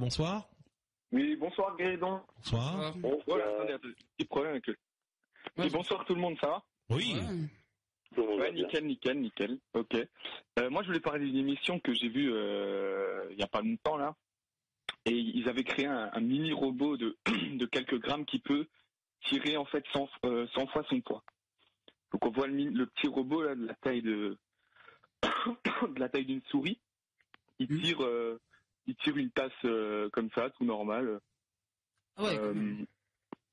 Bonsoir. Oui, bonsoir Guéridon. Bonsoir. Voilà, attendez, un petit problème avec le... Oui, bonsoir tout le monde, ça va? Oui. Ouais, nickel. Ok. Moi, je voulais parler d'une émission que j'ai vue il y a pas longtemps là. Et ils avaient créé un mini robot de de quelques grammes qui peut tirer en fait 100 fois son poids. Donc on voit le petit robot là de la taille de de la taille d'une souris. Il tire une tasse comme ça, tout normal. Ah ouais.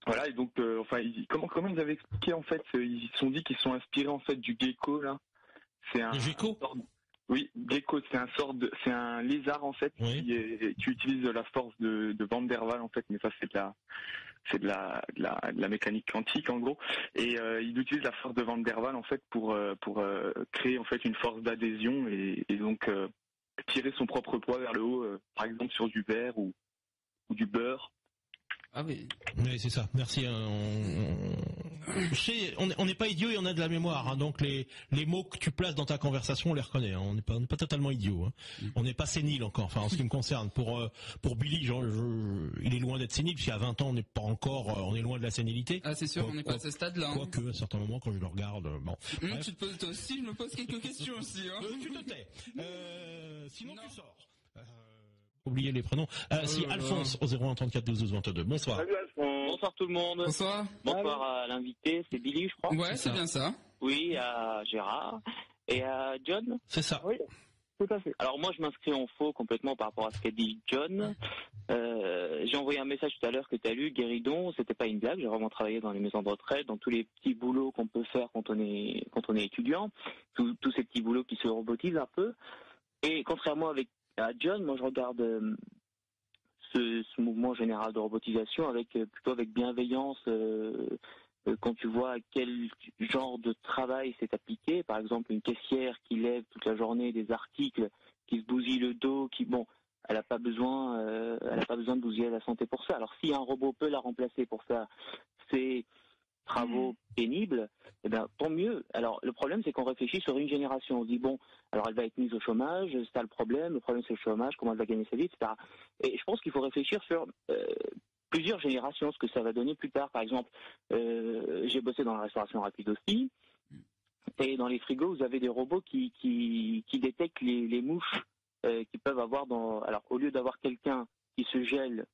Voilà, et donc comment ils avaient expliqué en fait, ils se sont dit qu'ils sont inspirés en fait du gecko là. C'est un gecko. Oui, gecko, c'est un lézard en fait qui utilise la force de Van der Waals en fait, mais ça c'est de la mécanique quantique en gros, et il utilise la force de Van der Waals en fait pour créer en fait une force d'adhésion et donc tirer son propre poids vers le haut, par exemple sur du verre ou du beurre. Ah oui. Oui, c'est ça. Merci. On n'est pas idiot et on a de la mémoire. Hein, donc les mots que tu places dans ta conversation, on les reconnaît. Hein, on n'est pas totalement idiot. Hein. On n'est pas sénile encore. Enfin, en ce qui me concerne, pour Billy, il est loin d'être sénile. Puisqu'à 20 ans, on n'est pas encore. On est loin de la sénilité. Ah, c'est sûr, on n'est pas à ce stade-là. Quoique, à certains moments, quand je le regarde, bon. Tu te poses toi aussi. Je me pose quelques questions aussi. Hein. Tu te tais. Sinon, tu sors. Oubliez les prénoms. Si Alphonse au 01 34 12 12 22. Bonsoir. Salut Alphonse. Bonsoir tout le monde. Bonsoir. Bonsoir à l'invité, c'est Billy je crois. Ouais, c'est bien ça. Oui, à Gérard et à John. C'est ça. Oui, tout à fait. Alors moi je m'inscris en faux complètement par rapport à ce qu'a dit John. J'ai envoyé un message tout à l'heure que tu as lu, Guéridon, c'était pas une blague, j'ai vraiment travaillé dans les maisons de retraite, dans tous les petits boulots qu'on peut faire quand on est étudiant, tous ces petits boulots qui se robotisent un peu. Et contrairement à John, moi je regarde ce mouvement général de robotisation plutôt avec bienveillance quand tu vois à quel genre de travail c'est appliqué. Par exemple, une caissière qui lève toute la journée des articles, qui se bousille le dos, elle n'a pas besoin de bousiller la santé pour ça. Alors si un robot peut la remplacer pour ça, c'est travaux pénibles, eh ben tant mieux. Alors le problème c'est qu'on réfléchit sur une génération. On se dit bon, alors elle va être mise au chômage, c'est ça le problème c'est le chômage, comment elle va gagner sa vie, etc. Et je pense qu'il faut réfléchir sur plusieurs générations, ce que ça va donner plus tard. Par exemple, j'ai bossé dans la restauration rapide aussi, et dans les frigos vous avez des robots qui détectent les mouches qui peuvent avoir alors au lieu d'avoir quelqu'un qui se gèle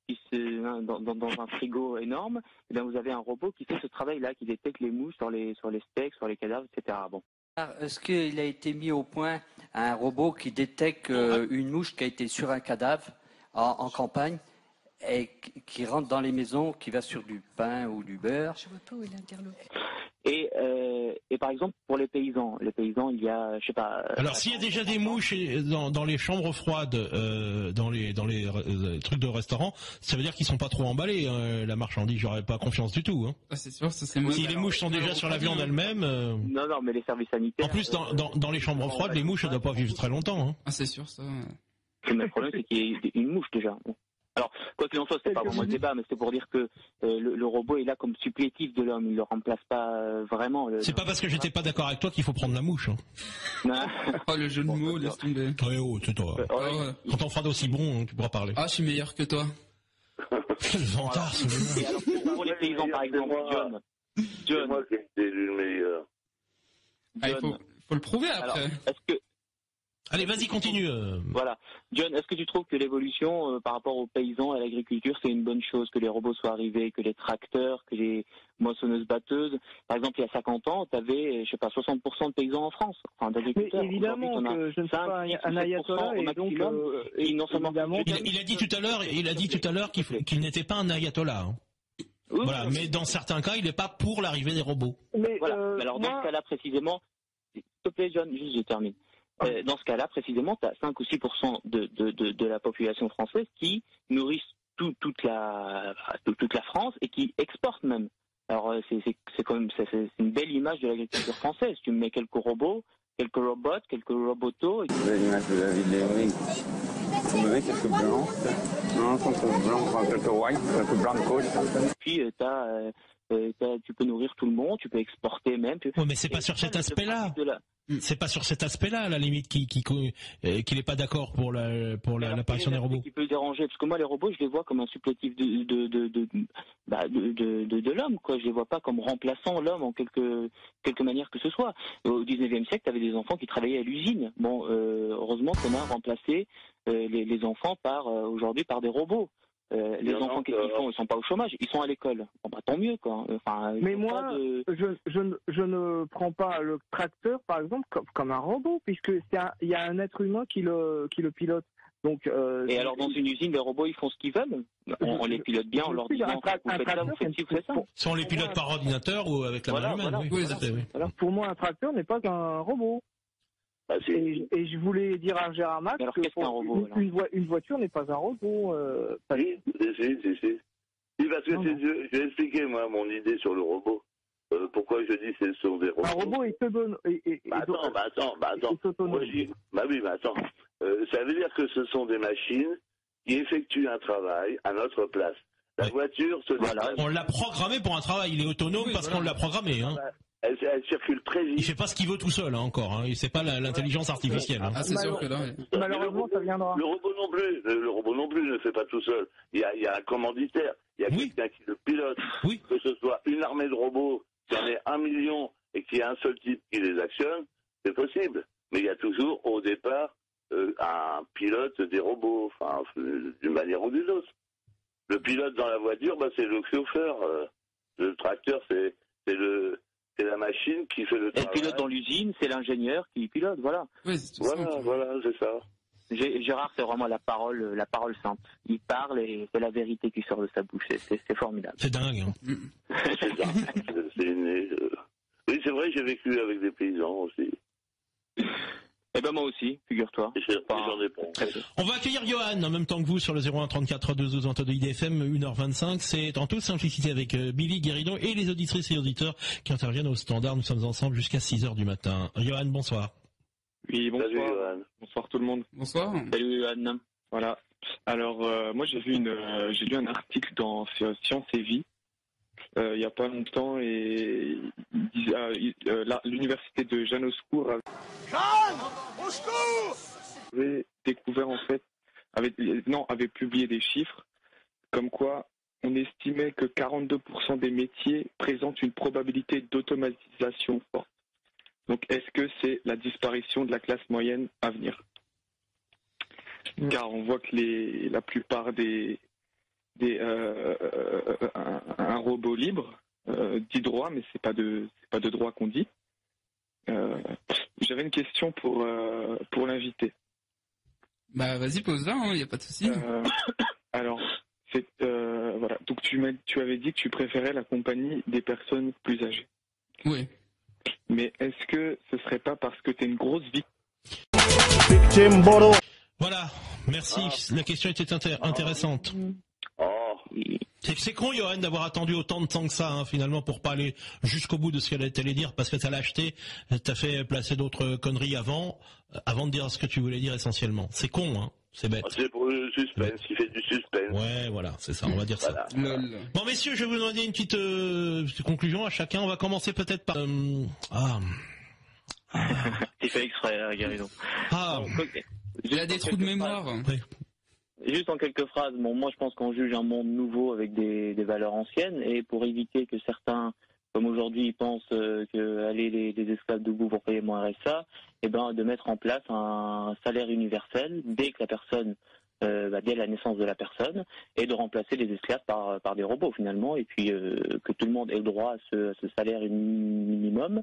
dans un frigo énorme, et bien vous avez un robot qui fait ce travail-là, qui détecte les mouches sur les steaks, sur les cadavres, etc. Bon. Est-ce qu'il a été mis au point un robot qui détecte une mouche qui a été sur un cadavre en campagne et qui rentre dans les maisons, qui va sur du pain ou du beurre? Je vois pas où est l'interlocuteur. Et par exemple pour les paysans, il y a, je sais pas. Alors s'il y a déjà des mouches dans les chambres froides, dans les trucs de restaurant, ça veut dire qu'ils sont pas trop emballés. La marchandise, j'aurais pas confiance du tout. Hein. Ah, c'est sûr, ça c'est. Si les mouches sont déjà sur la viande elle-même. Non, mais les services sanitaires. En plus, dans les chambres froides, les mouches ne doivent pas vivre très longtemps. Hein. Ah, c'est sûr ça. Le problème c'est qu'il y ait une mouche déjà. Alors, quoi qu'il en soit, c'est pas vraiment le débat, mais c'est pour dire que le robot est là comme supplétif de l'homme, il le remplace pas vraiment. C'est pas parce que j'étais pas d'accord avec toi qu'il faut prendre la mouche. Hein. Oh, le jeu de mots, laisse tomber. Ouais, c'est toi. Quand on fera d'aussi bon, tu pourras parler. Ah, je suis meilleur que toi. Quel vantard, et alors, pour les paysans, par exemple, John. C'est moi qui ai été le meilleur. Ah, il faut le prouver après. Alors, est-ce que... Allez, vas-y, continue. Voilà. John, est-ce que tu trouves que l'évolution par rapport aux paysans et à l'agriculture, c'est une bonne chose, que les robots soient arrivés, que les tracteurs, que les moissonneuses-batteuses, par exemple, il y a 50 ans, tu avais, je sais pas, 60% de paysans en France, enfin d'agriculteurs. Mais évidemment que je ne suis pas un ayatollah et donc non seulement il a dit tout à l'heure qu'il n'était pas un ayatollah. Hein. Oui, voilà, mais dans certains cas, il n'est pas pour l'arrivée des robots. Mais voilà. Alors dans ce cas-là précisément, s'il te plaît John, juste je termine. Dans ce cas-là, précisément, tu as 5 ou 6% de la population française qui nourrissent toute la France et qui exportent même. Alors c'est quand même c'est une belle image de l'agriculture française. Tu mets quelques robots, quelques robotos. L'image de la ville d'Émeric. Vous avez quelques blancs, non, quelques blancs, quelques white, quelques blancos. Puis tu peux nourrir tout le monde, tu peux exporter même. Ouais, mais c'est pas sur cet aspect-là. C'est pas sur cet aspect-là, à la limite, qu'il n'est pas d'accord pour l'apparition des robots. Qui peut le déranger, parce que moi, les robots, je les vois comme un supplétif de l'homme, quoi. Je les vois pas comme remplaçant l'homme en quelque manière que ce soit. Au 19e siècle, tu avais des enfants qui travaillaient à l'usine. Bon, heureusement qu'on a remplacé les enfants aujourd'hui par des robots. Les enfants, qu'est-ce qu'ils font? Ils sont pas au chômage, ils sont à l'école. Bon, bah, tant mieux, quoi. Enfin, mais moi, je ne prends pas le tracteur, par exemple, comme un robot, puisque il y a un être humain qui le pilote. Donc, et alors, dans une usine, les robots, ils font ce qu'ils veulent. On les pilote bien, on leur dit non, vous faites ça, vous faites ça. Si on les pilote par ordinateur ou avec la main humaine. Voilà. Oui. Alors, pour moi, un tracteur n'est pas un robot. Et je voulais dire à Gérard Max que une voiture n'est pas un robot. Si. Oui, parce que je vais expliquer, moi, mon idée sur le robot. Pourquoi je dis que ce sont des robots. Un robot, il se donne. Attends. Ça veut dire que ce sont des machines qui effectuent un travail à notre place. La voiture se déplace. On l'a programmé pour un travail. Il est autonome parce qu'on l'a programmé. Hein. Elle circule très vite. Il fait pas ce qu'il veut tout seul, encore. Hein. C'est pas l'intelligence artificielle. Hein. Ah, c'est sûr que là. Malheureusement, ça viendra. Le robot non plus ne le fait pas tout seul. Il y a un commanditaire. Il y a quelqu'un qui le pilote. Oui. Que ce soit une armée de robots, qu'il y en ait 1 million et qu'il y ait un seul type qui les actionne, c'est possible. Mais il y a toujours, au départ, un pilote des robots, enfin, d'une manière ou d'une autre. Le pilote dans la voiture, c'est le chauffeur. Le tracteur, c'est la machine qui fait le travail. Et le pilote dans l'usine, c'est l'ingénieur qui pilote, voilà. Oui, c'est tout voilà, c'est ça. Gérard, c'est vraiment la parole sainte. Il parle et c'est la vérité qui sort de sa bouche. C'est formidable. C'est dingue. Hein. C'est dingue. Oui, c'est vrai, j'ai vécu avec des paysans aussi. Eh ben moi aussi, figure-toi. J'en ai pas. On va accueillir Johan en même temps que vous sur le 01 34 22 22 IDFM 1h25. C'est en toute simplicité avec Billy Guéridon et les auditrices et auditeurs qui interviennent au standard. Nous sommes ensemble jusqu'à 6h du matin. Johan, bonsoir. Oui, bonsoir. Salut, Johan. Bonsoir tout le monde. Bonsoir. Salut Johan. Voilà. Alors moi j'ai lu un article dans Science et Vie il y a pas longtemps et l'université de Jeanne au secours avait découvert en fait avait publié des chiffres comme quoi on estimait que 42% des métiers présentent une probabilité d'automatisation forte. Donc est-ce que c'est la disparition de la classe moyenne à venir? Car on voit que la plupart un robot libre dit droit, mais c'est pas de droit qu'on dit. J'avais une question pour l'invité. Bah vas-y, pose-la, y a pas de souci. Alors voilà. Donc tu avais dit que tu préférais la compagnie des personnes plus âgées. Oui. Mais est-ce que ce serait pas parce que t'es une grosse victime? Voilà, merci. La question était intéressante. C'est con, Johan, d'avoir attendu autant de temps que ça, hein, finalement, pour pas aller jusqu'au bout de ce qu'elle allait dire, parce que t'as acheté, t'as fait placer d'autres conneries avant de dire ce que tu voulais dire essentiellement. C'est con, hein. C'est bête. C'est pour le suspense, il fait du suspense. Ouais, voilà, c'est ça, on va dire ça. Bon, messieurs, je vais vous demander une petite conclusion à chacun. On va commencer peut-être par... Tu fais exprès, Guéridon. Il a des trous de mémoire. Oui. Juste en quelques phrases, moi je pense qu'on juge un monde nouveau avec des valeurs anciennes et pour éviter que certains, comme aujourd'hui, ils pensent que aller les esclaves debout pour payer moins RSA, de mettre en place un salaire universel dès que la personne, dès la naissance de la personne, et de remplacer les esclaves par des robots finalement, et puis que tout le monde ait le droit à ce salaire minimum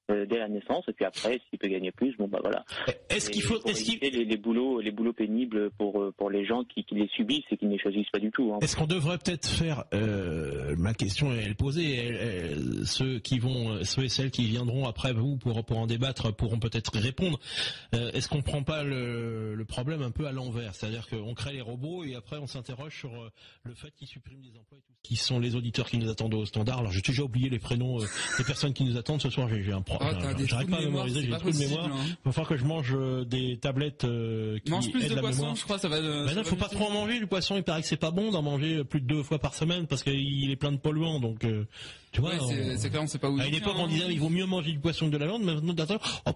dès la naissance, et puis après s'il peut gagner plus, voilà. Est-ce qu'il faut éviter les boulots pénibles pour les gens qui les subissent et qui ne les choisissent pas du tout. Hein. Est-ce qu'on devrait peut-être faire ma question est posée, ceux et celles qui viendront après vous pour en débattre pourront peut-être répondre. Est-ce qu'on prend pas le problème un peu à l'envers, c'est-à-dire qu'on crée les robots et après on s'interroge sur le fait qu'ils suppriment des emplois et tout, qui sont les auditeurs qui nous attendent au standard. Alors j'ai déjà oublié les prénoms des personnes qui nous attendent ce soir. J'ai un problème. J'arrive pas à mémoriser, j'ai trop de mémoire. Il va falloir que je mange des tablettes qui mange plus aident de la poisson, mémoire. je crois, ça va. Non, faut pas trop en manger du poisson. Il paraît que c'est pas bon d'en manger plus de 2 fois par semaine parce qu'il est plein de polluants. Donc Tu vois, c'est clair, on sait pas où. À une époque, on disait il vaut mieux manger du poisson que de la viande, mais maintenant,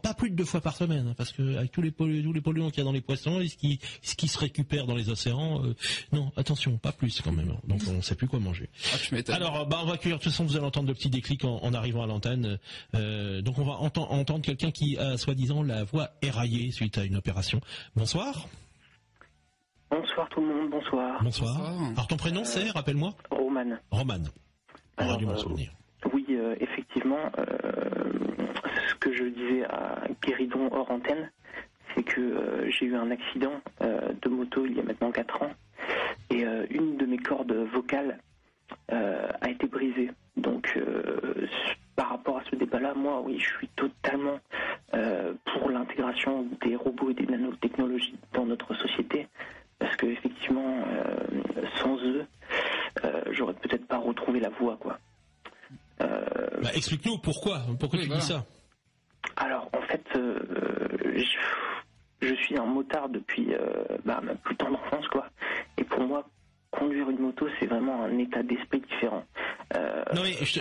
pas plus de 2 fois par semaine, hein, parce que avec tous les polluants qu'il y a dans les poissons, et ce qui se récupère dans les océans, non, attention, pas plus quand même. Donc on ne sait plus quoi manger. Alors, on va accueillir. De toute façon, vous allez entendre de petits déclics en arrivant à l'antenne. Donc on va entendre quelqu'un qui a soi-disant la voix éraillée suite à une opération. Bonsoir. Bonsoir tout le monde, bonsoir. Bonsoir. Alors ton prénom c'est, rappelle-moi. Roman. Roman. On a dû m'en souvenir. Oui, effectivement, ce que je disais à Guéridon hors antenne, c'est que j'ai eu un accident de moto il y a maintenant 4 ans, et une de mes cordes vocales a été brisée. Donc, par rapport à ce débat-là, moi, oui, je suis totalement pour l'intégration des robots et des nanotechnologies dans notre société, parce que effectivement, sans eux, j'aurais peut-être pas retrouvé la voie, quoi. Explique-nous pourquoi tu dis ça. Alors, en fait, je suis un motard depuis ma plus tendre enfance, quoi. Et pour moi, conduire une moto, c'est vraiment un état d'esprit différent.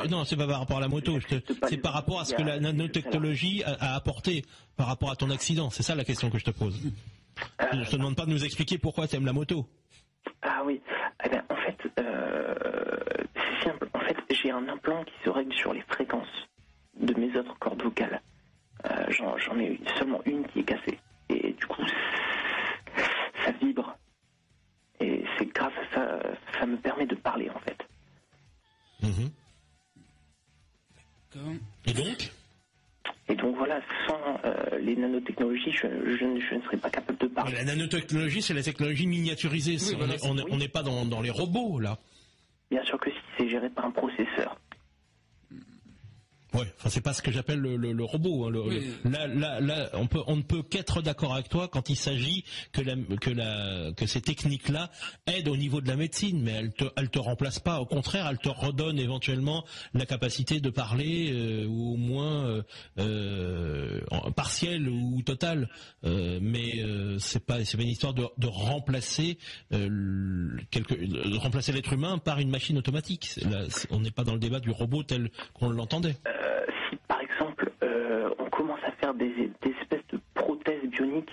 Non, c'est pas par rapport à la moto. C'est par rapport à ce que la nanotechnologie a apporté par rapport à ton accident. C'est ça la question que je te pose. Je te demande pas de nous expliquer pourquoi tu aimes la moto. Ah oui. Eh bien, en fait, c'est simple. En fait, j'ai un implant qui se règle sur les fréquences de mes autres cordes vocales. J'en ai seulement une qui est cassée. Et du coup, ça vibre. Et c'est grâce à ça, ça me permet de parler, en fait. Mmh. Et donc voilà, sans les nanotechnologies, je ne serais pas capable de parler. La nanotechnologie, c'est la technologie miniaturisée. Oui, on n'est pas dans les robots, là. Bien sûr que si, c'est géré par un processeur. Ouais, enfin c'est pas ce que j'appelle le robot. Hein. Là, on ne peut qu'être d'accord avec toi quand il s'agit que ces techniques-là aident au niveau de la médecine, mais elles te remplacent pas. Au contraire, elles te redonnent éventuellement la capacité de parler, ou au moins partielle ou totale. Mais c'est pas une histoire de remplacer remplacer l'être humain par une machine automatique. Là, on n'est pas dans le débat du robot tel qu'on l'entendait. Si par exemple on commence à faire des espèces de prothèses bioniques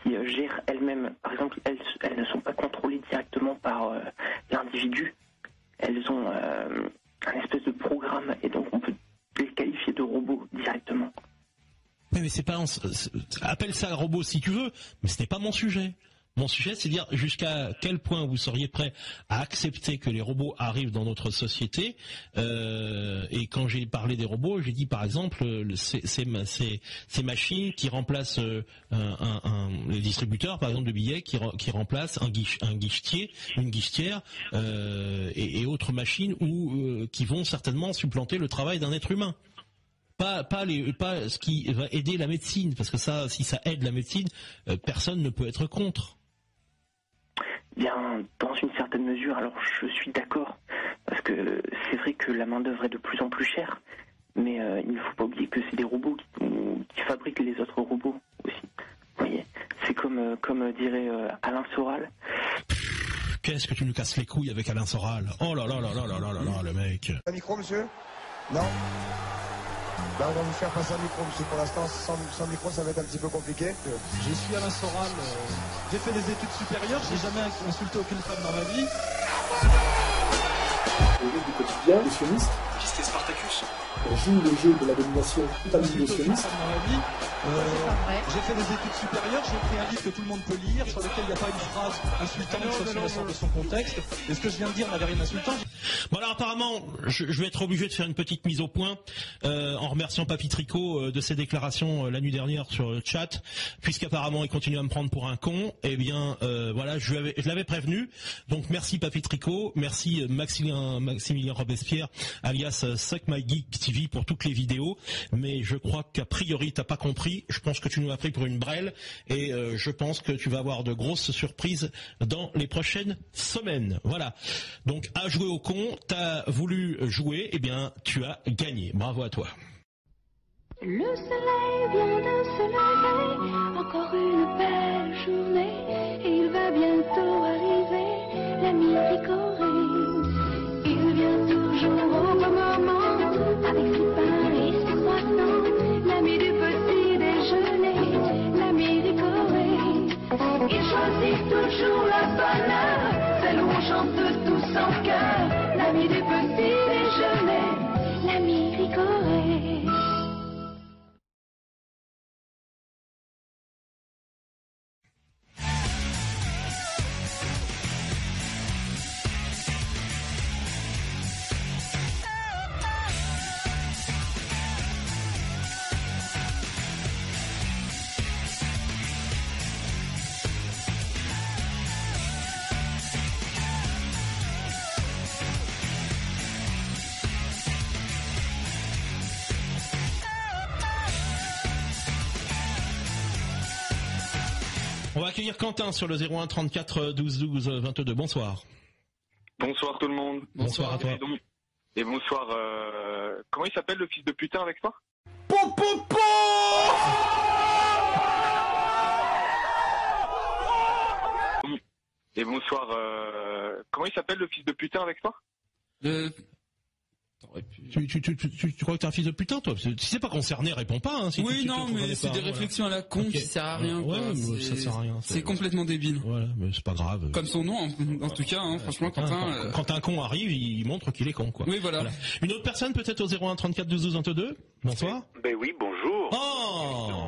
qui gèrent elles-mêmes, par exemple elles ne sont pas contrôlées directement par l'individu, elles ont un espèce de programme et donc on peut les qualifier de robots directement. Mais c'est pas appelle ça robot si tu veux, mais ce n'est pas mon sujet. Mon sujet, c'est de dire jusqu'à quel point vous seriez prêt à accepter que les robots arrivent dans notre société. Et quand j'ai parlé des robots, j'ai dit par exemple ces machines qui remplacent les distributeurs, par exemple de billets, qui remplacent un guichetier, une guichetière et autres machines qui vont certainement supplanter le travail d'un être humain. Pas ce qui va aider la médecine, parce que ça, si ça aide la médecine, personne ne peut être contre. Bien, dans une certaine mesure, alors je suis d'accord, parce que c'est vrai que la main-d'œuvre est de plus en plus chère, mais il ne faut pas oublier que c'est des robots qui fabriquent les autres robots aussi. Vous voyez, c'est comme dirait Alain Soral. Qu'est-ce que tu nous casses les couilles avec Alain Soral? Oh là là là là là là là là, le mec. Un micro, monsieur? Non. Là, on va vous faire passer un micro, monsieur. Pour l'instant, sans micro, ça va être un petit peu compliqué. Je suis Alain Soral. J'ai fait des études supérieures. J'ai jamais insulté aucune femme dans ma vie. Le jeu du quotidien, le sioniste. Qu'est-ce qu'est Spartacus? On joue le jeu de la domination totalitaire sioniste. J'ai fait des études supérieures, j'ai écrit un livre que tout le monde peut lire, sur lequel il n'y a pas une phrase insultante, ça sort de son contexte. Et ce que je viens de dire n'avait rien d'insultant. Bon alors apparemment, je vais être obligé de faire une petite mise au point en remerciant Papy Tricot de ses déclarations la nuit dernière sur le chat, puisqu'apparemment il continue à me prendre pour un con. Eh bien voilà, je l'avais prévenu. Donc merci Papy Tricot, merci Maximilien Robespierre, alias Suck My Geek TV pour toutes les vidéos. Mais je crois qu'a priori t'as pas compris. Je pense que tu nous as pris pour une brêle et je pense que tu vas avoir de grosses surprises dans les prochaines semaines. Voilà. Donc à jouer au con, t'as voulu jouer, eh bien tu as gagné. Bravo à toi. Le soleil vient de se lever, encore une belle journée, et il va bientôt arriver la mi-ricorée. Il vient toujours au bon moment. de tout son cœur, l'ami du petit déjeuner, l'ami Ricoré. On va accueillir Quentin sur le 01 34 12 12 22. Bonsoir. Bonsoir tout le monde. Bonsoir à toi. Et bonsoir, comment il s'appelle le fils de putain avec toi? Et bonsoir, comment il s'appelle le fils de putain avec toi? Tu crois que t'es un fils de putain, toi? Si c'est pas concerné, réponds pas. Hein, si oui, non, mais c'est des réflexions à la con qui servent à rien. Ouais, ça sert à rien. C'est complètement débile. Voilà, mais c'est pas grave. Comme son nom, en tout cas, hein, franchement, Quentin. Quand un con arrive, il montre qu'il est con, quoi. Oui, voilà. Une autre personne, peut-être au 01 34 12 12 22. Bonsoir. Ben oui, bonjour. Oh,